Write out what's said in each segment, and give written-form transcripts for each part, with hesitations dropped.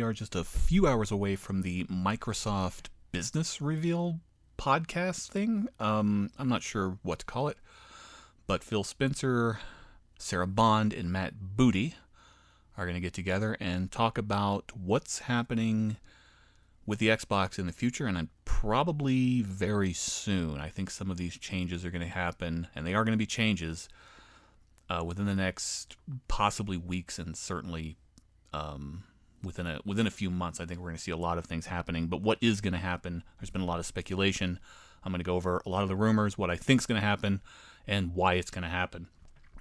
are just a few hours away from the Microsoft Business Reveal podcast thing. I'm not sure what to call it, but Phil Spencer, Sarah Bond, and Matt Booty are going to get together and talk about what's happening with the Xbox in the future, and probably very soon. I think some of these changes are going to happen, and they are going to be changes within the next possibly weeks, and certainly within a few months. I think we're going to see a lot of things happening. But what is going to happen? There's been a lot of speculation. I'm going to go over a lot of the rumors, what I think is going to happen, and why it's going to happen.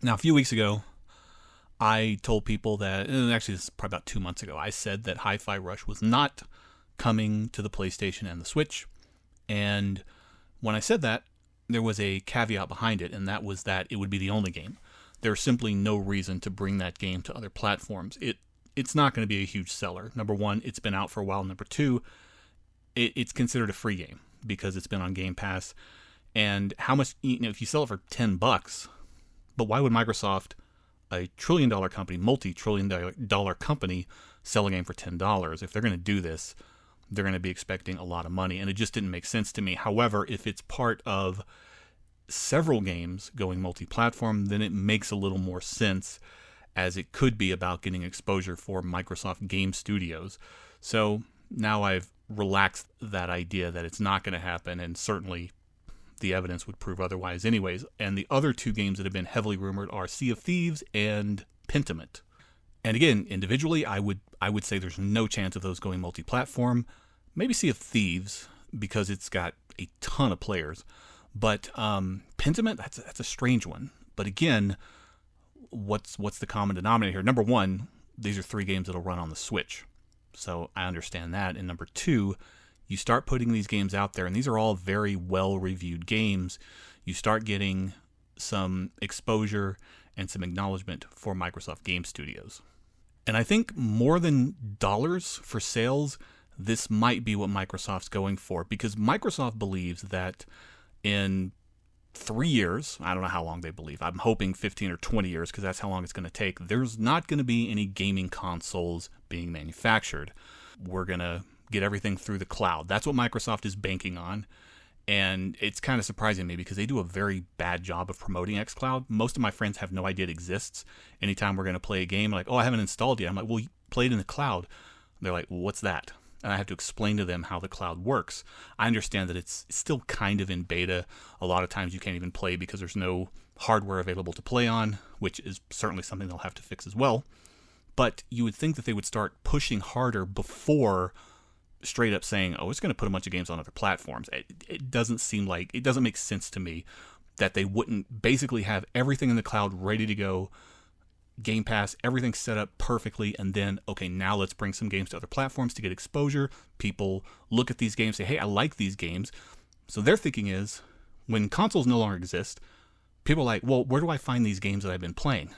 Now, a few weeks ago, I told people that, and actually this is probably about 2 months ago, I said that Hi-Fi Rush was not coming to the PlayStation and the Switch. And when I said that, there was a caveat behind it, and that was that it would be the only game. There's simply no reason to bring that game to other platforms. It's not going to be a huge seller. Number one, it's been out for a while. Number two, it's considered a free game because it's been on Game Pass. And how much, if you sell it for $10, but why would Microsoft, a trillion-dollar company, multi-trillion-dollar company, sell a game for $10? If they're going to do this, they're going to be expecting a lot of money, and it just didn't make sense to me. However, if it's part of several games going multi-platform, then it makes a little more sense, as it could be about getting exposure for Microsoft Game Studios. So now I've relaxed that idea that it's not going to happen, and certainly the evidence would prove otherwise anyways. And the other two games that have been heavily rumored are Sea of Thieves and Pentiment. And again, individually, I would say there's no chance of those going multi-platform. Maybe Sea of Thieves, because it's got a ton of players. But Pentiment, that's a strange one. But again, what's the common denominator here? Number one, these are 3 games that'll run on the Switch. So I understand that. And number two, you start putting these games out there, and these are all very well-reviewed games. You start getting some exposure and some acknowledgement for Microsoft Game Studios. And I think more than dollars for sales, this might be what Microsoft's going for, because Microsoft believes that in 3 years, I don't know how long they believe, I'm hoping 15 or 20 years, because that's how long it's going to take, there's not going to be any gaming consoles being manufactured. We're going to get everything through the cloud. That's what Microsoft is banking on. And it's kind of surprising me because they do a very bad job of promoting xCloud. Most of my friends have no idea it exists. Anytime we're going to play a game, like, oh, I haven't installed yet. I'm like, well, you play it in the cloud. They're like, well, what's that? And I have to explain to them how the cloud works. I understand that it's still kind of in beta. A lot of times you can't even play because there's no hardware available to play on, which is certainly something they'll have to fix as well. But you would think that they would start pushing harder before straight up saying, oh, it's going to put a bunch of games on other platforms. It doesn't make sense to me that they wouldn't basically have everything in the cloud ready to go, Game Pass, everything set up perfectly, and then, okay, now let's bring some games to other platforms to get exposure. People look at these games, say, hey, I like these games. So their thinking is, when consoles no longer exist, people are like, well, where do I find these games that I've been playing?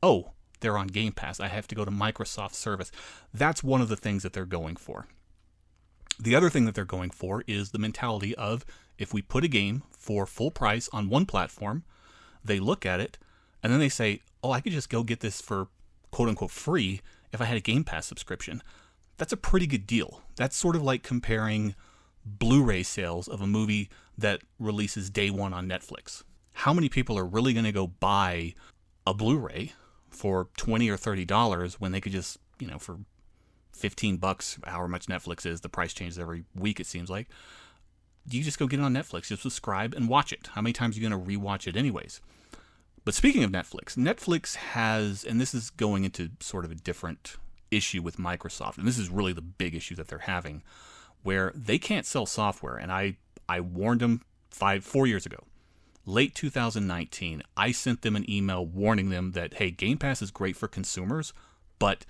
Oh, they're on Game Pass. I have to go to Microsoft service. That's one of the things that they're going for. The other thing that they're going for is the mentality of, if we put a game for full price on one platform, they look at it, and then they say, oh, I could just go get this for quote-unquote free if I had a Game Pass subscription. That's a pretty good deal. That's sort of like comparing Blu-ray sales of a movie that releases day one on Netflix. How many people are really going to go buy a Blu-ray for $20 or $30 when they could just, for $15, however much Netflix is, the price changes every week, it seems like. You just go get it on Netflix, just subscribe and watch it. How many times are you going to rewatch it anyways? But speaking of Netflix has, and this is going into sort of a different issue with Microsoft, and this is really the big issue that they're having, where they can't sell software. And I warned them 4 years ago, late 2019, I sent them an email warning them that, hey, Game Pass is great for consumers, but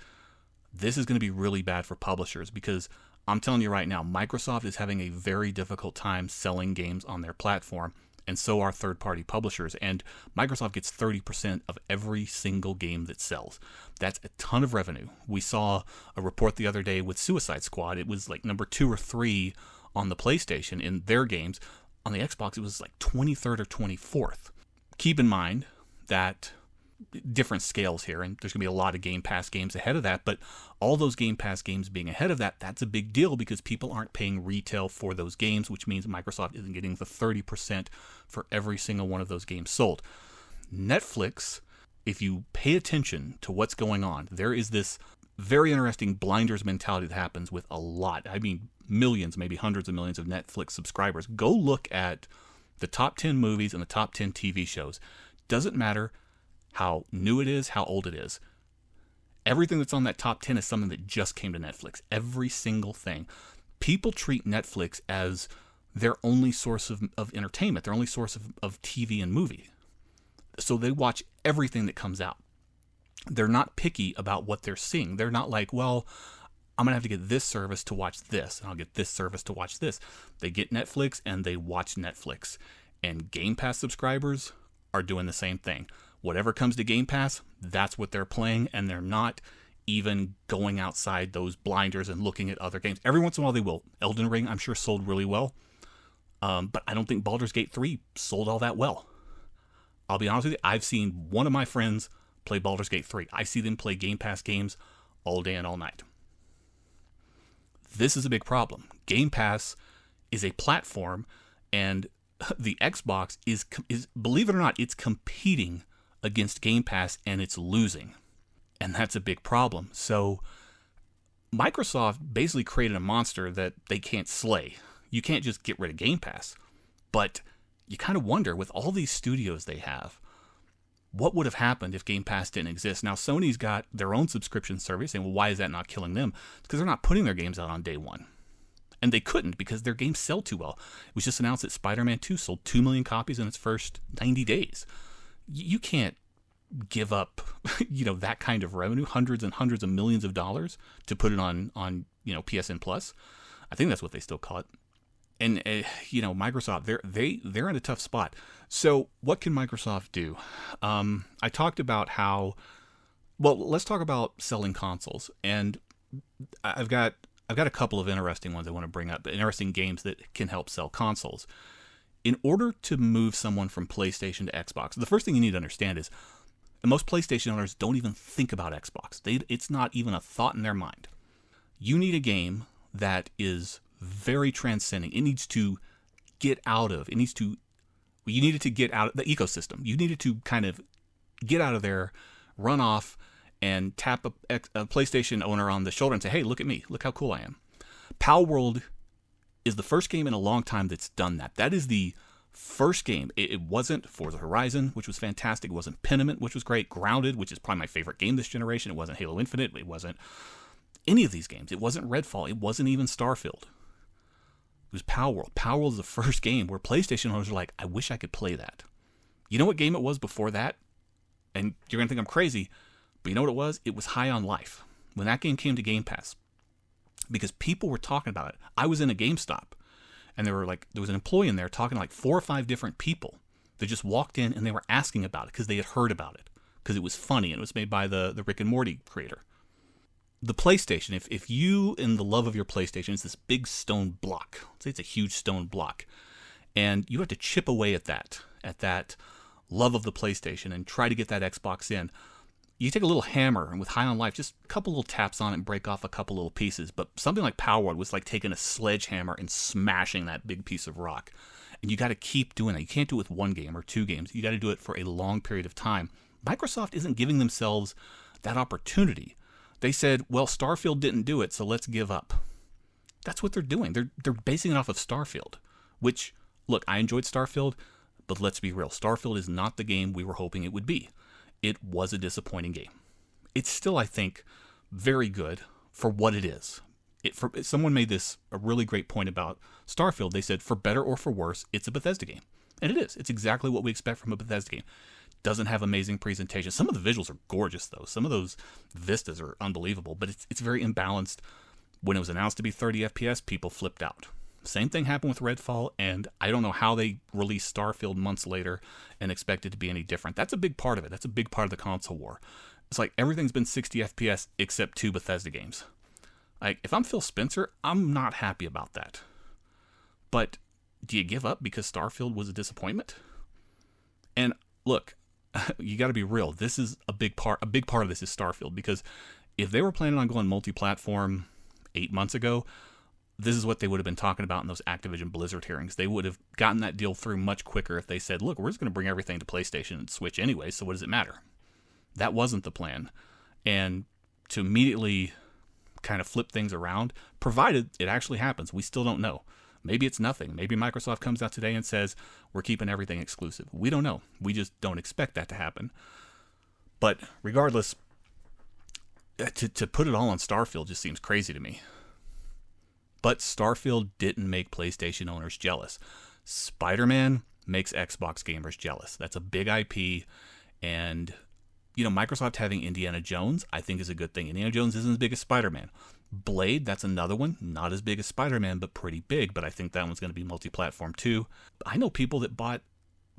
this is going to be really bad for publishers, because I'm telling you right now, Microsoft is having a very difficult time selling games on their platform, and so are third-party publishers. And Microsoft gets 30% of every single game that sells. That's a ton of revenue. We saw a report the other day with Suicide Squad. It was like number 2 or 3 on the PlayStation in their games. On the Xbox, it was like 23rd or 24th. Keep in mind that different scales here, and there's going to be a lot of Game Pass games ahead of that, but all those Game Pass games being ahead of that, that's a big deal because people aren't paying retail for those games, which means Microsoft isn't getting the 30% for every single one of those games sold. Netflix, if you pay attention to what's going on, there is this very interesting blinders mentality that happens with a lot. I mean, millions, maybe hundreds of millions of Netflix subscribers. Go look at the top 10 movies and the top 10 TV shows. Doesn't matter how new it is, how old it is. Everything that's on that top 10 is something that just came to Netflix. Every single thing. People treat Netflix as their only source of entertainment, their only source of TV and movie. So they watch everything that comes out. They're not picky about what they're seeing. They're not like, well, I'm going to have to get this service to watch this, and I'll get this service to watch this. They get Netflix, and they watch Netflix. And Game Pass subscribers are doing the same thing. Whatever comes to Game Pass, that's what they're playing, and they're not even going outside those blinders and looking at other games. Every once in a while they will. Elden Ring, I'm sure, sold really well, but I don't think Baldur's Gate 3 sold all that well. I'll be honest with you, I've seen one of my friends play Baldur's Gate 3. I see them play Game Pass games all day and all night. This is a big problem. Game Pass is a platform, and the Xbox is believe it or not, it's competing against Game Pass, and it's losing. And that's a big problem. So Microsoft basically created a monster that they can't slay. You can't just get rid of Game Pass. But you kind of wonder, with all these studios they have, what would have happened if Game Pass didn't exist? Now, Sony's got their own subscription service, and well, why is that not killing them? It's because they're not putting their games out on day one. And they couldn't because their games sell too well. It was just announced that Spider-Man 2 sold 2 million copies in its first 90 days. You can't give up, that kind of revenue, hundreds and hundreds of millions of dollars, to put it on PSN Plus. I think that's what they still call it. And Microsoft, they're in a tough spot. So what can Microsoft do? I talked about let's talk about selling consoles, and I've got a couple of interesting ones I want to bring up, interesting games that can help sell consoles. In order to move someone from PlayStation to Xbox, the first thing you need to understand is most PlayStation owners don't even think about Xbox. It's not even a thought in their mind. You need a game that is very transcending. It needs to get out of, you need it to get out of the ecosystem. You need it to kind of get out of there, run off, and tap a PlayStation owner on the shoulder and say, hey, look at me. Look how cool I am. Palworld is the first game in a long time that's done that. That is the first game. It wasn't Forza Horizon, which was fantastic. It wasn't Pentiment, which was great. Grounded, which is probably my favorite game this generation. It wasn't Halo Infinite. It wasn't any of these games. It wasn't Redfall. It wasn't even Starfield. It was Palworld. Palworld is the first game where PlayStation owners are like, I wish I could play that. You know what game it was before that? And you're going to think I'm crazy, but you know what it was? It was High on Life. When that game came to Game Pass, because people were talking about it. I was in a GameStop, and there was an employee in there talking to like 4 or 5 different people that just walked in and they were asking about it because they had heard about it, because it was funny and it was made by the Rick and Morty creator. The PlayStation, if you, in the love of your PlayStation, it's this big stone block. Let's say it's a huge stone block, and you have to chip away at that love of the PlayStation and try to get that Xbox in. You take a little hammer, and with High on Life, just a couple little taps on it and break off a couple little pieces. But something like Palworld was like taking a sledgehammer and smashing that big piece of rock. And you got to keep doing that. You can't do it with 1 game or 2 games. You got to do it for a long period of time. Microsoft isn't giving themselves that opportunity. They said, well, Starfield didn't do it, so let's give up. That's what they're doing. They're basing it off of Starfield, which, look, I enjoyed Starfield, but let's be real. Starfield is not the game we were hoping it would be. It was a disappointing game. It's still, I think, very good for what it is. Someone made a really great point about Starfield. They said, for better or for worse, it's a Bethesda game. And it is. It's exactly what we expect from a Bethesda game. Doesn't have amazing presentation. Some of the visuals are gorgeous, though. Some of those vistas are unbelievable, but it's very imbalanced. When it was announced to be 30 FPS, people flipped out. Same thing happened with Redfall, and I don't know how they released Starfield months later and expect it to be any different. That's a big part of it. That's a big part of the console war. It's like everything's been 60 FPS except 2 Bethesda games. Like, if I'm Phil Spencer, I'm not happy about that. But do you give up because Starfield was a disappointment? And look, you got to be real. This is a big part. A big part of this is Starfield, because if they were planning on going multi-platform 8 months ago, this is what they would have been talking about in those Activision Blizzard hearings. They would have gotten that deal through much quicker if they said, look, we're just going to bring everything to PlayStation and Switch anyway, so what does it matter? That wasn't the plan. And to immediately kind of flip things around, provided it actually happens, we still don't know. Maybe it's nothing. Maybe Microsoft comes out today and says, we're keeping everything exclusive. We don't know. We just don't expect that to happen. But regardless, to put it all on Starfield just seems crazy to me. But Starfield didn't make PlayStation owners jealous. Spider-Man makes Xbox gamers jealous. That's a big IP, and Microsoft having Indiana Jones, I think, is a good thing. Indiana Jones isn't as big as Spider-Man. Blade, that's another one, not as big as Spider-Man, but pretty big, but I think that one's going to be multi-platform too. I know people that bought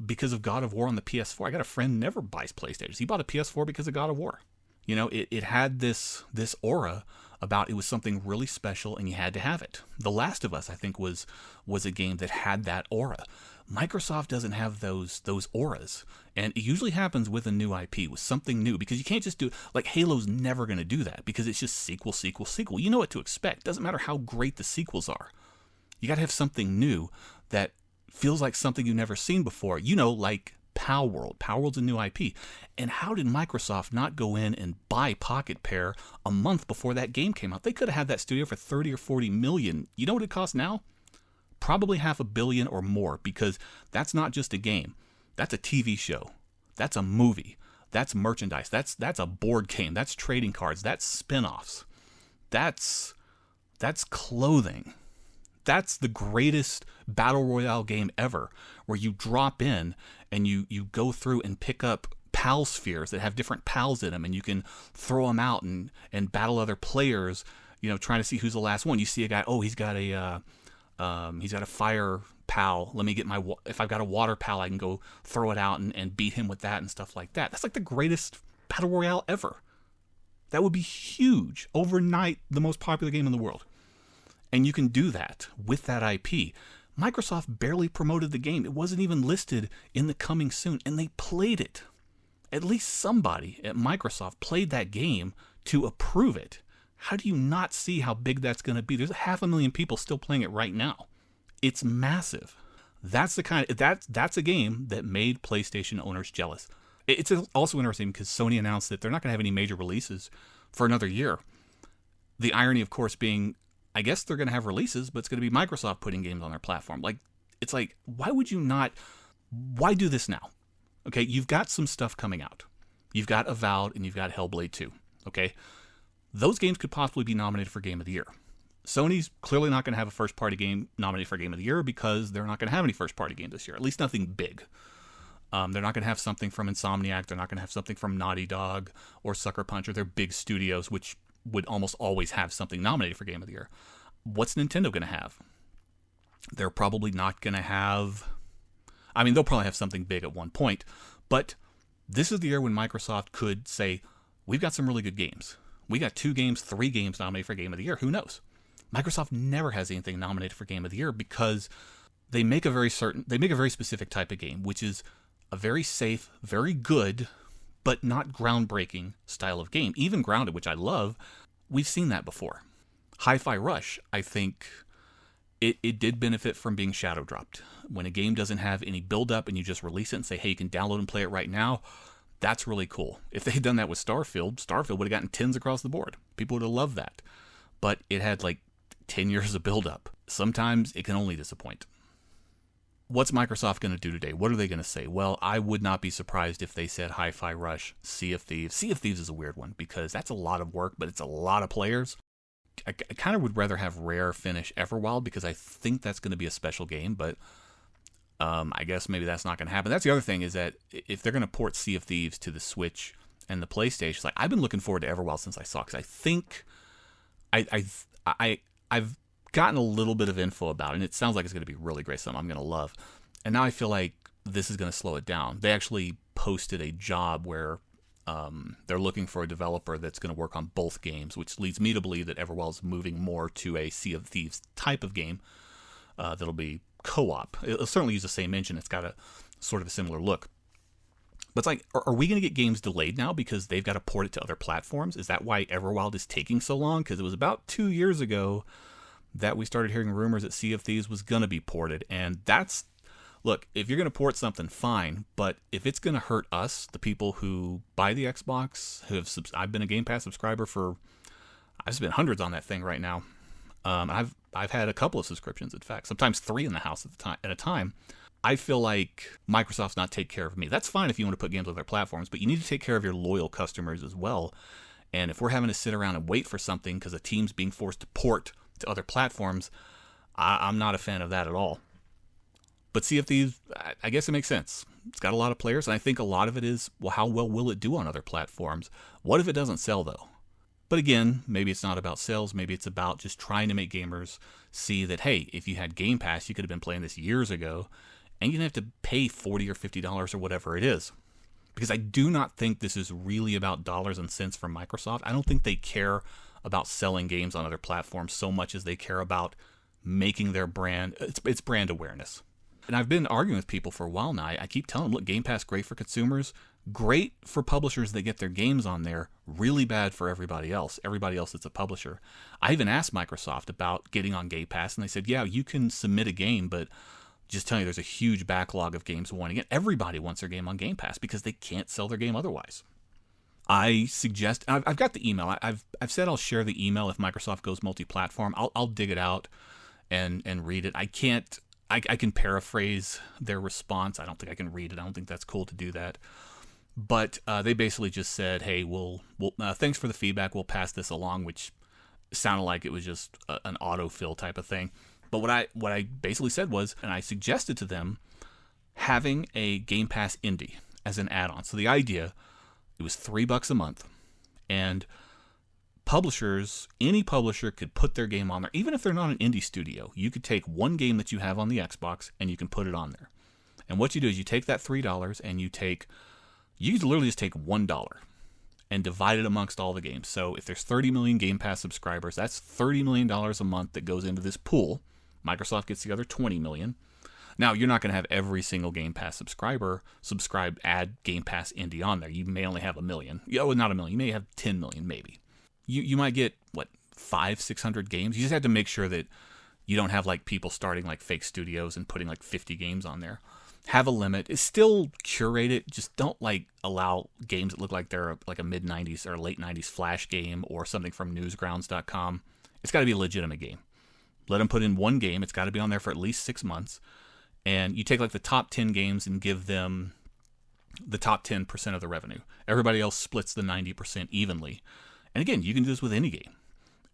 because of God of War on the PS4. I got a friend who never buys PlayStations. He bought a PS4 because of God of War. It had this aura about it was something really special and you had to have it. The Last of Us, I think, was a game that had that aura. Microsoft doesn't have those auras, and it usually happens with a new IP, with something new, because you can't just do, like, Halo's never going to do that, because it's just sequel. You know what to expect. Doesn't matter how great the sequels are. You got to have something new that feels like something you've never seen before, like Pal World. Pal World's a new IP. And how did Microsoft not go in and buy Pocket Pair a month before that game came out? They could have had that studio for 30 or 40 million. You know what it costs now? Probably $500 million or more, because that's not just a game. That's a TV show. That's a movie. That's merchandise. That's a board game. That's trading cards. That's spin-offs. That's clothing. That's the greatest battle royale game ever, where you drop in and you go through and pick up PAL spheres that have different PALs in them, and you can throw them out and battle other players, trying to see who's the last one. You see a guy, he's got a fire PAL. Let me get if I've got a water PAL, I can go throw it out and beat him with that and stuff like that. That's like the greatest battle royale ever. That would be huge. Overnight, the most popular game in the world. And you can do that with that IP. Microsoft barely promoted the game. It wasn't even listed in the coming soon, and they played it. At least somebody at Microsoft played that game to approve it. How do you not see how big that's going to be? There's 500,000 people still playing it right now. It's massive. That's a game that made PlayStation owners jealous. It's also interesting because Sony announced that they're not going to have any major releases for another year. The irony, of course, being, I guess they're going to have releases, but it's going to be Microsoft putting games on their platform. It's like, why do this now? Okay, you've got some stuff coming out. You've got Avowed and you've got Hellblade 2. Okay, those games could possibly be nominated for Game of the Year. Sony's clearly not going to have a first-party game nominated for Game of the Year because they're not going to have any first-party games this year, at least nothing big. They're not going to have something from Insomniac. They're not going to have something from Naughty Dog or Sucker Punch, or their big studios, which would almost always have something nominated for Game of the Year. What's Nintendo going to have? They're probably not going to have... they'll probably have something big at one point, but this is the year when Microsoft could say, we've got some really good games. We got 2 games, 3 games nominated for Game of the Year. Who knows? Microsoft never has anything nominated for Game of the Year because they make a very specific type of game, which is a very safe, very good, but not groundbreaking style of game. Even Grounded, which I love, we've seen that before. Hi-Fi Rush, I think it did benefit from being shadow dropped. When a game doesn't have any build-up and you just release it and say, hey, you can download and play it right now, that's really cool. If they had done that with Starfield would have gotten 10s across the board. People would have loved that. But it had 10 years of build-up. Sometimes it can only disappoint. What's Microsoft going to do today? What are they going to say? Well, I would not be surprised if they said Hi-Fi Rush, Sea of Thieves. Sea of Thieves is a weird one because that's a lot of work, but it's a lot of players. I kind of would rather have Rare finish Everwild because I think that's going to be a special game, but I guess maybe that's not going to happen. That's the other thing, is that if they're going to port Sea of Thieves to the Switch and the PlayStation, I've been looking forward to Everwild since I saw it, because I think I've gotten a little bit of info about it, and it sounds like it's going to be really great, something I'm going to love. And now I feel like this is going to slow it down. They actually posted a job where they're looking for a developer that's going to work on both games, which leads me to believe that Everwild's moving more to a Sea of Thieves type of game that'll be co-op. It'll certainly use the same engine. It's got a sort of a similar look. But it's like, are we going to get games delayed now because they've got to port it to other platforms? Is that why Everwild is taking so long? Because it was about 2 years ago that we started hearing rumors that Sea of Thieves was going to be ported. And that's, look, if you're going to port something, fine. But if it's going to hurt us, the people who buy the Xbox, I've been a Game Pass subscriber for, I've spent hundreds on that thing right now. I've had a couple of subscriptions, in fact, sometimes three in the house at a time. I feel like Microsoft's not take care of me. That's fine if you want to put games on their platforms, but you need to take care of your loyal customers as well. And if we're having to sit around and wait for something because a team's being forced to port to other platforms, I'm not a fan of that at all. But Sea of Thieves, I guess it makes sense. It's got a lot of players, and I think a lot of it is, well, how well will it do on other platforms? What if it doesn't sell, though? But again, maybe it's not about sales. Maybe it's about just trying to make gamers see that, hey, if you had Game Pass, you could have been playing this years ago, and you didn't have to pay $40 or $50 or whatever it is. Because I do not think this is really about dollars and cents for Microsoft. I don't think they care about selling games on other platforms so much as they care about making their brand, it's brand awareness. And I've been arguing with people for a while now. I keep telling them, look, Game Pass, great for consumers, great for publishers that get their games on there, really bad for everybody else that's a publisher. I even asked Microsoft about getting on Game Pass, and they said, yeah, you can submit a game, but just telling you, there's a huge backlog of games wanting it. Everybody wants their game on Game Pass because they can't sell their game otherwise. I suggest, I've got the email. I've said I'll share the email if Microsoft goes multi-platform. I'll dig it out and read it. I can't. I can paraphrase their response. I don't think I can read it. I don't think that's cool to do that. But they basically just said, "Hey, we'll thanks for the feedback. We'll pass this along," which sounded like it was just an autofill type of thing. But what I basically said was, and I suggested to them having a Game Pass Indie as an add-on. So the idea, it was $3 a month, and publishers, any publisher could put their game on there, even if they're not an indie studio. You could take one game that you have on the Xbox and you can put it on there. And what you do is you take that $3 and you could literally just take $1 and divide it amongst all the games. So if there's 30 million Game Pass subscribers, that's $30 million a month that goes into this pool. Microsoft gets the other 20 million. Now, you're not going to have every single Game Pass subscriber add Game Pass Indie on there. You may only have 1 million. Not 1 million. You may have 10 million, maybe. You might get, 500-600 games. You just have to make sure that you don't have people starting fake studios and putting 50 games on there. Have a limit. It's still curate it. Just don't allow games that look like they're a mid-90s or late 90s Flash game or something from newsgrounds.com. It's got to be a legitimate game. Let them put in one game. It's got to be on there for at least 6 months. And you take the top 10 games and give them the top 10% of the revenue. Everybody else splits the 90% evenly. And again, you can do this with any game.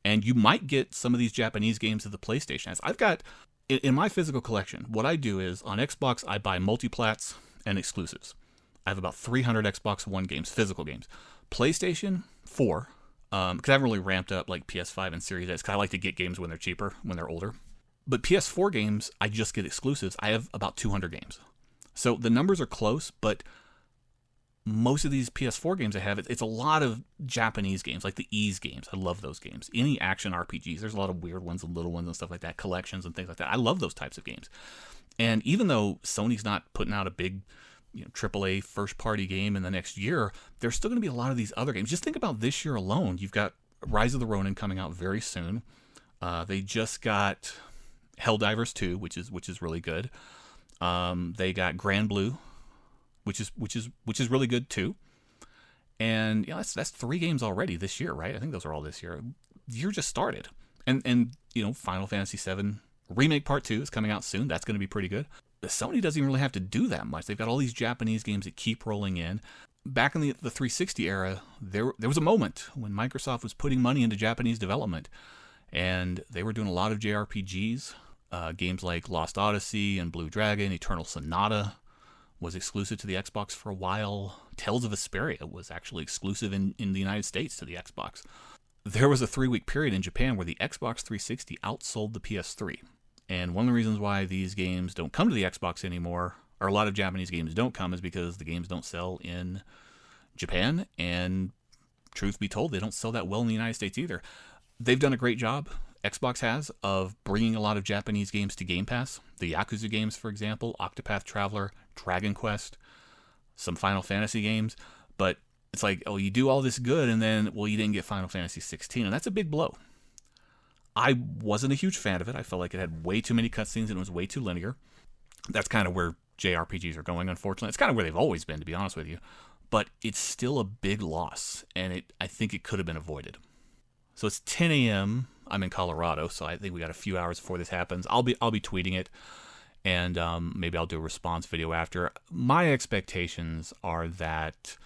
And you might get some of these Japanese games that the PlayStation has. I've got, in my physical collection, what I do is on Xbox, I buy multiplats and exclusives. I have about 300 Xbox One games, physical games. PlayStation 4, because I haven't really ramped up PS5 and Series S, because I like to get games when they're cheaper, when they're older. But PS4 games, I just get exclusives. I have about 200 games. So the numbers are close, but most of these PS4 games I have, it's a lot of Japanese games, like the Ys games. I love those games. Any action RPGs, there's a lot of weird ones and little ones and stuff like that, collections and things like that. I love those types of games. And even though Sony's not putting out a big AAA first-party game in the next year, there's still going to be a lot of these other games. Just think about this year alone. You've got Rise of the Ronin coming out very soon. They just got Helldivers 2, which is really good. They got Grand Blue, which is really good too. And that's 3 games already this year, right? I think those are all this year. The year just started. And Final Fantasy VII Remake Part 2 is coming out soon. That's going to be pretty good. Sony doesn't even really have to do that much. They've got all these Japanese games that keep rolling in. Back in the 360 era, there was a moment when Microsoft was putting money into Japanese development, and they were doing a lot of JRPGs. Games like Lost Odyssey and Blue Dragon, Eternal Sonata was exclusive to the Xbox for a while. Tales of Vesperia was actually exclusive in the United States to the Xbox. There was a 3-week period in Japan where the Xbox 360 outsold the PS3. And one of the reasons why these games don't come to the Xbox anymore, or a lot of Japanese games don't come, is because the games don't sell in Japan. And truth be told, they don't sell that well in the United States either. They've done a great job, Xbox has, of bringing a lot of Japanese games to Game Pass. The Yakuza games, for example, Octopath Traveler, Dragon Quest. some Final Fantasy games, but it's like, oh, you do all this good, and then, well, you didn't get Final Fantasy 16, and that's a big blow. I wasn't a huge fan of it. I felt like it had way too many cutscenes and it was way too linear. That's kind of where JRPGs are going, unfortunately. It's kind of where they've always been, to be honest with you. But it's still a big loss, and I think it could have been avoided. So it's 10 a.m. I'm in Colorado, so I think we got a few hours before this happens. I'll be tweeting it, and maybe I'll do a response video after. My expectations are that,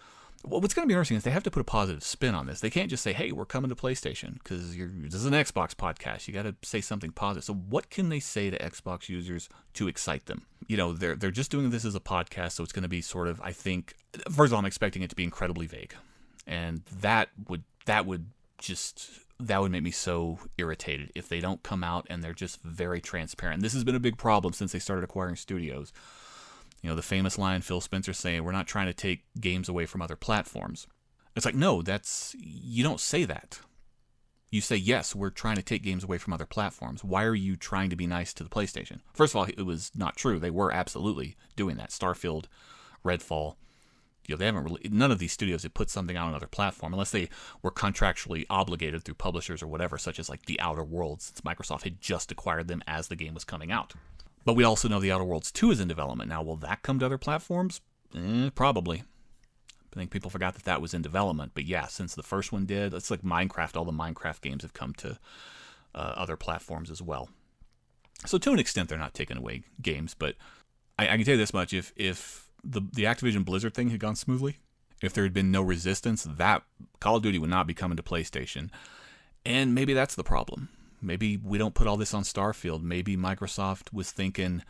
well, what's going to be interesting is they have to put a positive spin on this. They can't just say, hey, we're coming to PlayStation, because this is an Xbox podcast. You got to say something positive. So what can they say to Xbox users to excite them? You know, they're just doing this as a podcast, so it's going to be sort of, I think, first of all, I'm expecting it to be incredibly vague. And that would make me so irritated if they don't come out and they're just very transparent. This has been a big problem since they started acquiring studios. You know, the famous line Phil Spencer saying, we're not trying to take games away from other platforms. It's like, no, you don't say that. You say, yes, we're trying to take games away from other platforms. Why are you trying to be nice to the PlayStation? First of all, it was not true. They were absolutely doing that. Starfield, Redfall, you know, they haven't really, none of these studios have put something out on another platform unless they were contractually obligated through publishers or whatever, such as like The Outer Worlds, since Microsoft had just acquired them as the game was coming out. But we also know The Outer Worlds 2 is in development. Now, will that come to other platforms? Probably. I think people forgot that was in development. But yeah, since the first one did, it's like Minecraft. All the Minecraft games have come to other platforms as well. So to an extent, they're not taking away games. But I can tell you this much. If the Activision Blizzard thing had gone smoothly, if there had been no resistance, that Call of Duty would not be coming to PlayStation. And maybe that's the problem. Maybe we don't put all this on Starfield. Maybe Microsoft was thinking,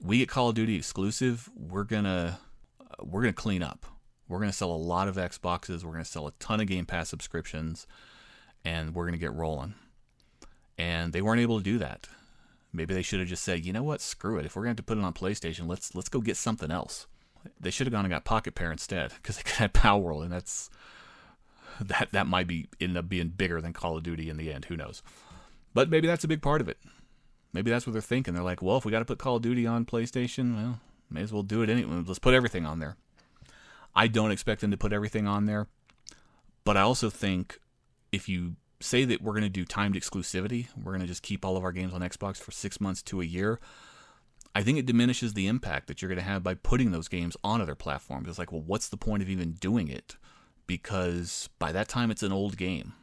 we get Call of Duty exclusive, we're gonna clean up. We're gonna sell a lot of Xboxes. We're gonna sell a ton of Game Pass subscriptions, and we're gonna get rolling. And they weren't able to do that. Maybe they should have just said, you know what, screw it. If we're going to put it on PlayStation, let's go get something else. They should have gone and got Pocket Pair instead, because they could have Power World, and that might end up being bigger than Call of Duty in the end. Who knows? But maybe that's a big part of it. Maybe that's what they're thinking. They're like, well, if we got to put Call of Duty on PlayStation, well, may as well do it anyway. Let's put everything on there. I don't expect them to put everything on there, but I also think if you say that we're going to do timed exclusivity, we're going to just keep all of our games on Xbox for 6 months to a year, I think it diminishes the impact that you're going to have by putting those games on other platforms. It's like, well, what's the point of even doing it? Because by that time, it's an old game.